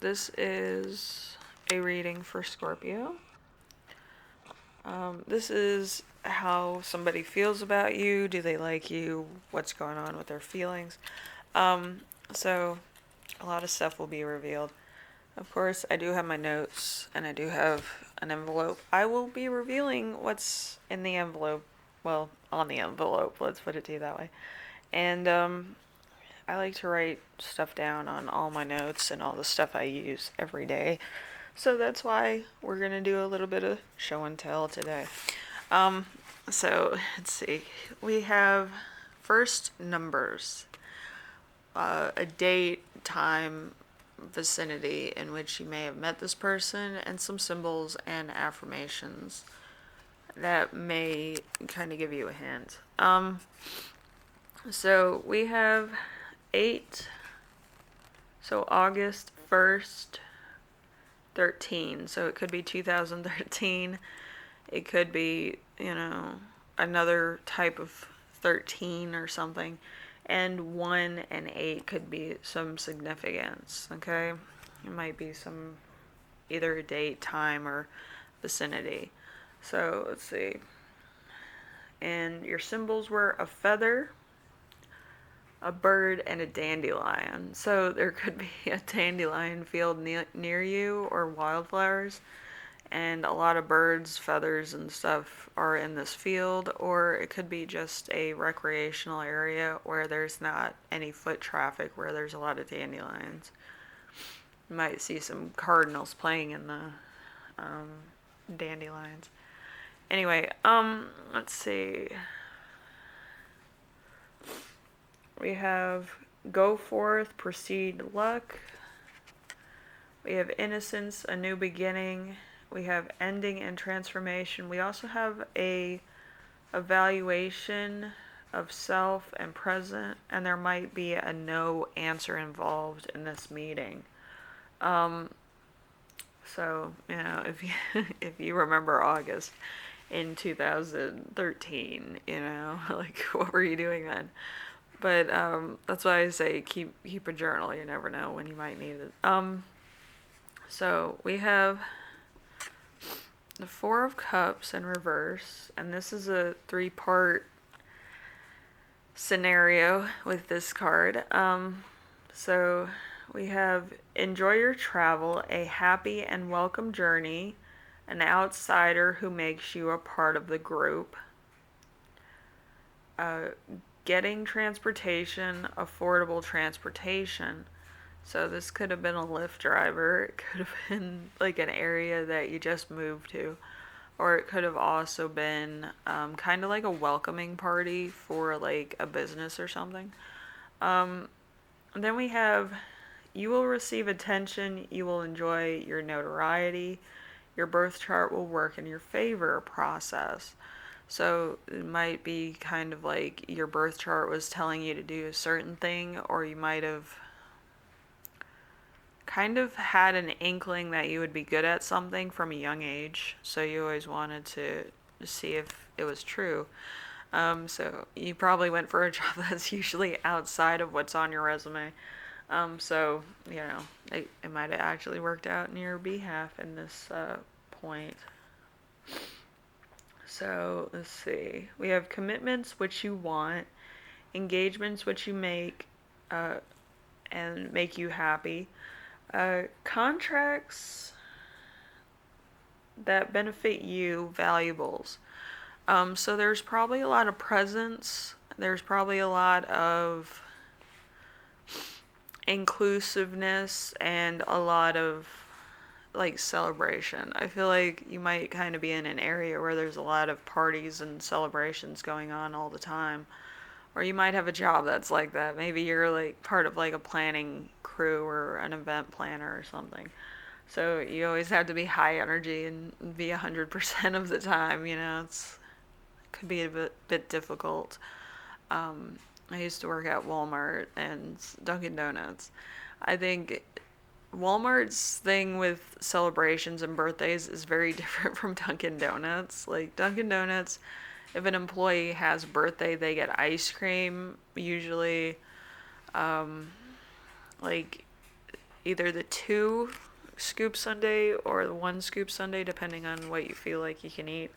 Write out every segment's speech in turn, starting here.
this is a reading for Scorpio. This is how somebody feels about you. Do they like you? What's going on with their feelings? So, a lot of stuff will be revealed. Of course, I do have my notes and I do have an envelope. I will be revealing what's in the envelope. Well, on the envelope, let's put it to you that way. And I like to write stuff down on all my notes and all the stuff I use every day. So that's why we're going to do a little bit of show and tell today. Um, so let's see. We have first numbers, a date, time, vicinity in which you may have met this person, and some symbols and affirmations that may kind of give you a hint. So we have 8, so August 1st, 13. So it could be 2013. It could be, another type of 13 or something. And 1 and 8 could be some significance, okay? It might be some either a date, time, or vicinity. So let's see. And your symbols were a feather, a bird, and a dandelion. So there could be a dandelion field near you or wildflowers, and a lot of birds, feathers, and stuff are in this field, or it could be just a recreational area where there's not any foot traffic, where there's a lot of dandelions. You might see some cardinals playing in the dandelions. Anyway, let's see. We have go forth, proceed, luck. We have innocence, a new beginning. We have ending and transformation. We also have a evaluation of self and present, and there might be a no answer involved in this meeting. So, if you if you remember August in 2013, like what were you doing then? But that's why I say keep a journal. You never know when you might need it. So we have the Four of Cups in reverse, and this is a 3-part scenario with this card. So we have enjoy your travel, a happy and welcome journey, an outsider who makes you a part of the group. Getting transportation, affordable transportation. So this could have been a Lyft driver. It could have been like an area that you just moved to. Or it could have also been kind of like a welcoming party for like a business or something. Then we have you will receive attention, you will enjoy your notoriety, your birth chart will work in your favor process. So it might be kind of like your birth chart was telling you to do a certain thing, or you might have kind of had an inkling that you would be good at something from a young age. So you always wanted to see if it was true. So you probably went for a job that's usually outside of what's on your resume. So, it might have actually worked out in your behalf in this point. So, let's see. We have commitments, which you want, engagements, which you make and make you happy, contracts that benefit you, valuables. So, there's probably a lot of presents, there's probably a lot of inclusiveness, and a lot of like celebration. I feel like you might kind of be in an area where there's a lot of parties and celebrations going on all the time. Or you might have a job that's like that. Maybe you're like part of like a planning crew or an event planner or something. So you always have to be high energy and be 100% of the time, it could be a bit difficult. I used to work at Walmart and Dunkin' Donuts. I think Walmart's thing with celebrations and birthdays is very different from Dunkin' Donuts. Like Dunkin' Donuts, if an employee has a birthday, they get ice cream. Usually, like either the 2 scoop sundae or the 1 scoop sundae, depending on what you feel like you can eat.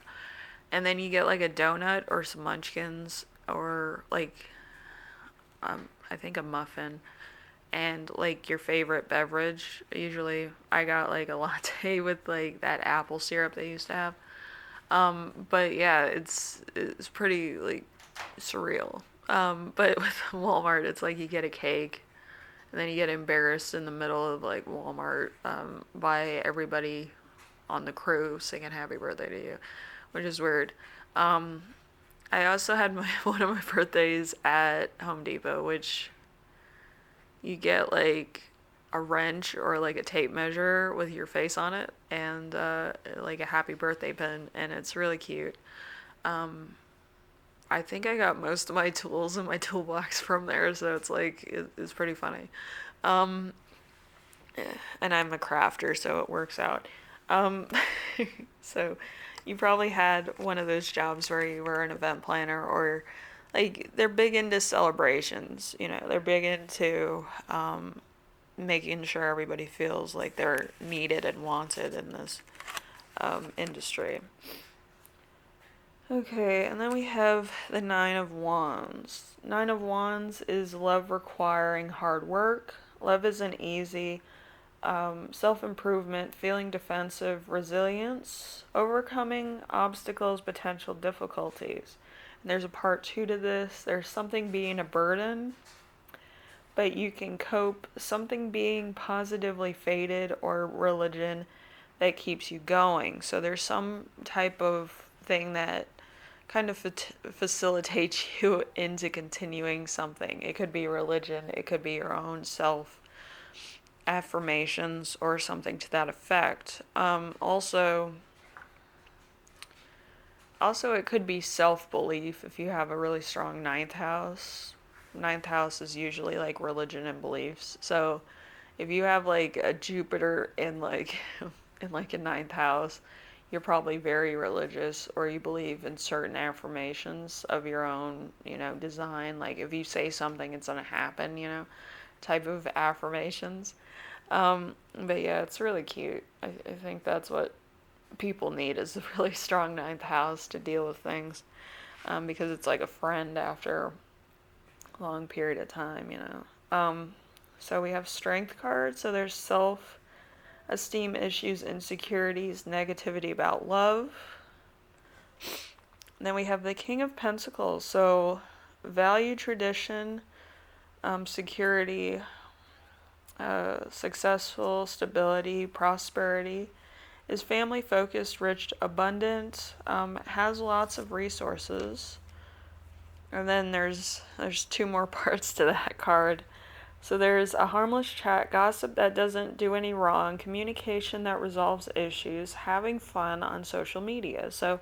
And then you get like a donut or some munchkins or like I think a muffin and like your favorite beverage. Usually I got like a latte with like that apple syrup they used to have. But yeah, it's pretty like surreal. But with Walmart, it's like you get a cake and then you get embarrassed in the middle of like Walmart by everybody on the crew singing happy birthday to you, which is weird. Um, I also had one of my birthdays at Home Depot, which you get like a wrench or like a tape measure with your face on it and like a happy birthday pin, and it's really cute. Um, I think I got most of my tools in my toolbox from there, so it's like it's pretty funny. Um, and I'm a crafter, so it works out. Um, so you probably had one of those jobs where you were an event planner or like they're big into celebrations, they're big into making sure everybody feels like they're needed and wanted in this industry. Okay, and then we have the Nine of Wands. Nine of Wands is love requiring hard work. Love isn't easy. Self improvement, feeling defensive, resilience, overcoming obstacles, potential difficulties. And there's a part 2 to this. There's something being a burden, but you can cope, something being positively fated, or religion that keeps you going. So there's some type of thing that kind of facilitates you into continuing something. It could be religion, it could be your own self affirmations or something to that effect. Also, it could be self-belief if you have a really strong ninth house. Ninth house is usually like religion and beliefs. So if you have like a Jupiter in like in like a ninth house, you're probably very religious or you believe in certain affirmations of your own, design. Like if you say something, it's gonna happen, type of affirmations. But yeah, it's really cute. I think that's what people need is a really strong ninth house to deal with things. Because it's like a friend after a long period of time. So we have strength cards. So there's self esteem issues, insecurities, negativity about love. And then we have the King of Pentacles. So value, tradition, security, successful, stability, prosperity, is family focused, rich, abundant, has lots of resources. And then there's 2 more parts to that card. So there's a harmless chat, gossip that doesn't do any wrong, communication that resolves issues, having fun on social media. So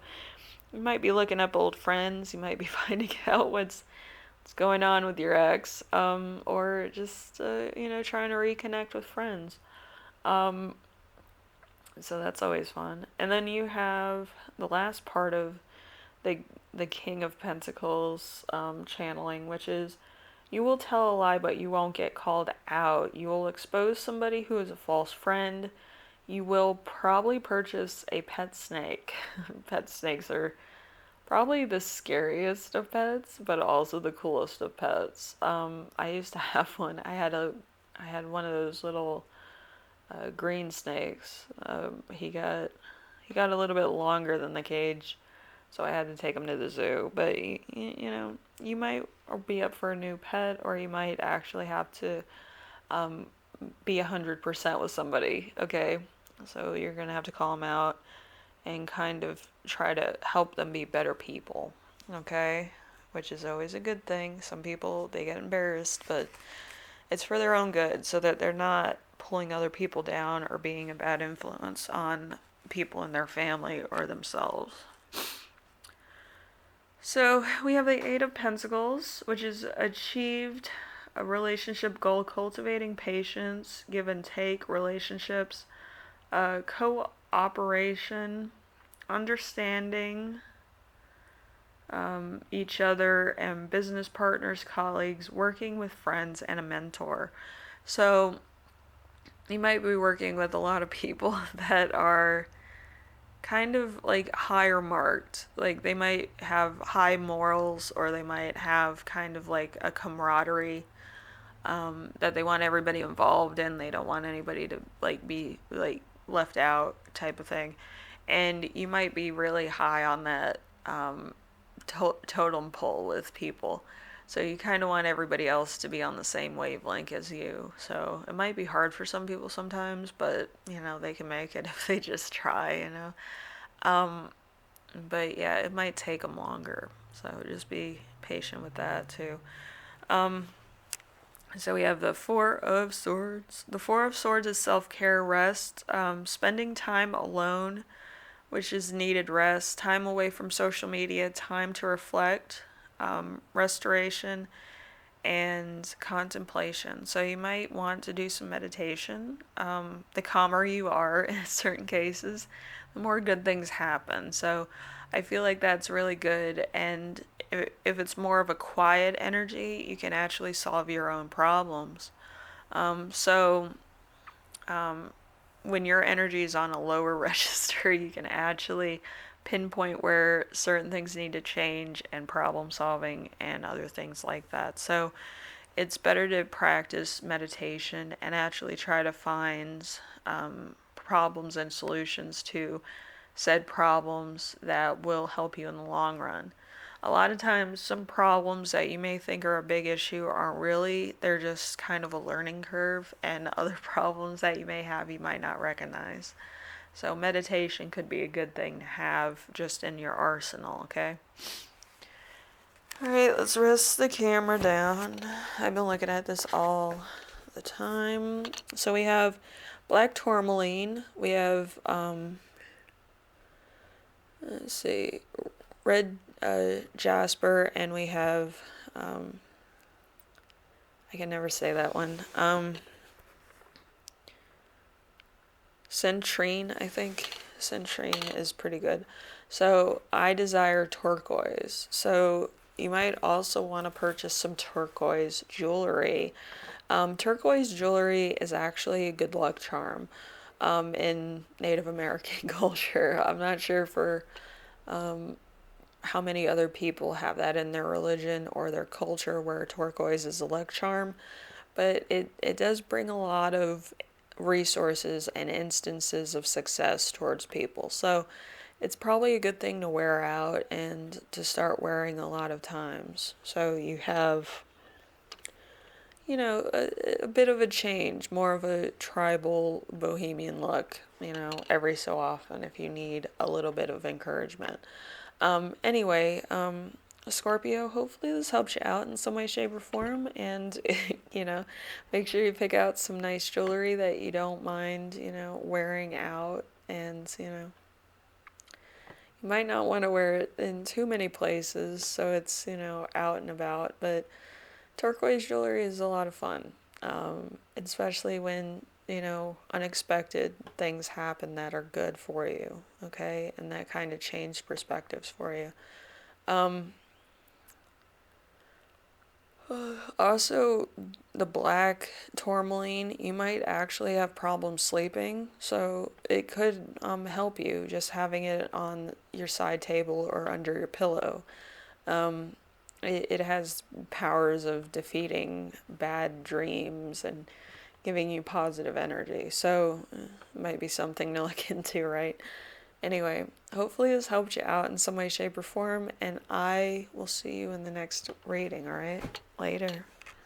you might be looking up old friends, you might be finding out what's going on with your ex, or just trying to reconnect with friends. So that's always fun. And then you have the last part of the King of Pentacles channeling, which is you will tell a lie, but you won't get called out. You will expose somebody who is a false friend. You will probably purchase a pet snake. Pet snakes are probably the scariest of pets, but also the coolest of pets. I used to have one. I had one of those little green snakes. He got a little bit longer than the cage, so I had to take him to the zoo. But you might be up for a new pet, or you might actually have to be 100% with somebody. Okay, so you're gonna have to call them out and kind of try to help them be better people. Okay, which is always a good thing. Some people they get embarrassed, but it's for their own good, so that they're not pulling other people down or being a bad influence on people in their family or themselves. So we have the Eight of Pentacles, which is achieved a relationship goal, cultivating patience, give and take relationships, cooperation, understanding each other and business partners, colleagues, working with friends, and a mentor. So you might be working with a lot of people that are kind of like higher marked. Like they might have high morals, or they might have kind of like a camaraderie, that they want everybody involved in. They don't want anybody to like be like left out type of thing. And you might be really high on that totem pole with people. So you kind of want everybody else to be on the same wavelength as you. So it might be hard for some people sometimes, but they can make it if they just try. Um, but yeah, it might take them longer. So just be patient with that too. Um, so we have the Four of Swords. The Four of Swords is self-care, rest, spending time alone, which is needed rest, time away from social media, time to reflect, restoration, and contemplation. So you might want to do some meditation. The calmer you are in certain cases, the more good things happen. So I feel like that's really good. And if it's more of a quiet energy, you can actually solve your own problems. So when your energy is on a lower register, you can actually pinpoint where certain things need to change, and problem solving and other things like that. So it's better to practice meditation and actually try to find problems and solutions to said problems that will help you in the long run. A lot of times, some problems that you may think are a big issue aren't really, they're just kind of a learning curve, and other problems that you may have you might not recognize. So, meditation could be a good thing to have just in your arsenal, okay? Alright, let's rest the camera down. I've been looking at this all the time. So, we have black tourmaline, we have, let's see, red jasper, and we have, I can never say that one, citrine, I think. Citrine is pretty good. So I desire turquoise. So you might also want to purchase some turquoise jewelry. Turquoise jewelry is actually a good luck charm in Native American culture. I'm not sure for how many other people have that in their religion or their culture where turquoise is a luck charm, but it does bring a lot of resources and instances of success towards people. So it's probably a good thing to wear out and to start wearing a lot of times. So you have, a bit of a change, more of a tribal bohemian look, every so often if you need a little bit of encouragement. Anyway, Scorpio, hopefully this helps you out in some way, shape, or form. And, make sure you pick out some nice jewelry that you don't mind, wearing out. And, you might not want to wear it in too many places, so it's, out and about. But turquoise jewelry is a lot of fun, especially when, unexpected things happen that are good for you, okay? And that kind of change perspectives for you. Also, the black tourmaline, you might actually have problems sleeping, so it could help you just having it on your side table or under your pillow. It has powers of defeating bad dreams and giving you positive energy, so it might be something to look into, right? Anyway, hopefully this helped you out in some way, shape, or form, and I will see you in the next reading, alright? Later.